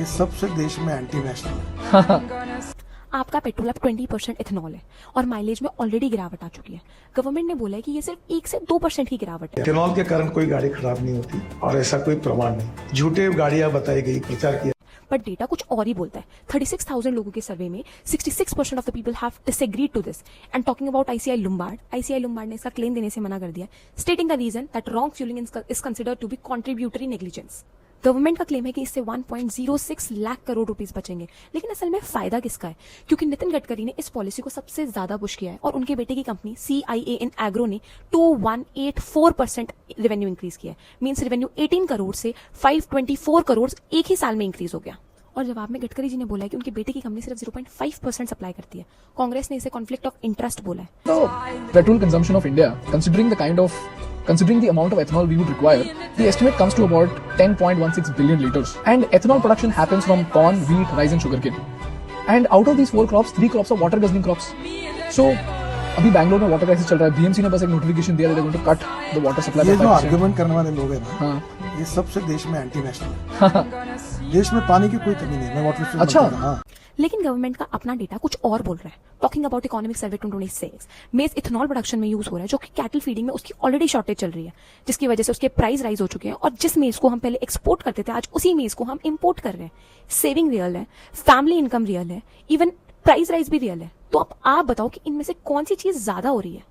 ये सबसे देश में एंटी नेशनल है। आपका पेट्रोल अब 20% इथेनॉल है और माइलेज में ऑलरेडी गिरावट आ चुकी है। गवर्नमेंट ने बोला है कि ये सिर्फ 1 से 2% की गिरावट है। इथेनॉल के कारण कोई गाड़ी खराब नहीं होती और ऐसा कोई प्रमाण नहीं, झूठे गाड़ियां बताई गई, प्रचार किया। बट डेटा कुछ और ही बोलता है। 36,000 लोगों के सर्वे में 66% of the people have disagreed to this. And talking about ICI Lombard ने इसका क्लेम देने से मना कर दिया, stating the reason that wrong fueling is considered to be contributory negligence. Government का क्लेम है कि इससे 1.06 लाख करोड़ रुपीस बचेंगे, लेकिन असल में फायदा किसका है? क्योंकि नितिन गडकरी ने इस पॉलिसी को सबसे ज्यादा पुश किया है और उनके बेटे की कंपनी CIAN एग्रो ने 2184% रेवेन्यू इंक्रीज किया है। मींस रेवेन्यू 18 करोड़ से 524 करोड़ एक ही साल में इंक्रीज हो गया। और जवाब में गडकरी जी ने बोला है कि उनके बेटे की कंपनी सिर्फ 0.5% सप्लाई करती है। कांग्रेस ने इसे कॉन्फ्लिक्ट ऑफ इंटरेस्ट बोला है। The petrol consumption of India, considering the amount of ethanol we would require, the estimate comes to about 10.16 billion liters. And ethanol production happens from corn, wheat, rice and sugarcane. And out of these 4 crops, 3 crops are water guzzling crops. So अभी बैंगलोर में water crisis चल रहा है। BMC ने बस एक notification दिया, they're going to cut the water supply ये by जो 5%. आर्ग्यूमेंट करने वाले लोग हैं ना, हाँ ये सबसे देश में एंटी नेशनल है। देश में पानी की कोई कमी नहीं है। मैं वाटर रिसोर्स अच्छा। मंत्री हूं, हाँ। लेकिन गवर्नमेंट का अपना डेटा कुछ और बोल रहा है। टॉकिंग अबाउट इकोनॉमिक सर्वे 2026, मेज इथेनॉल प्रोडक्शन में यूज हो रहा है, जो कि कैटल फीडिंग में उसकी ऑलरेडी शॉर्टेज चल रही है, जिसकी वजह से उसके प्राइस राइज हो चुके हैं। और जिस मेज को हम पहले एक्सपोर्ट करते थे, आज उसी मेज को हम इंपोर्ट कर रहे हैं। सेविंग रियल है, फैमिली इनकम रियल है, इवन प्राइस राइज भी रियल है। तो अब आप बताओ कि इनमें से कौन सी चीज ज्यादा हो रही है?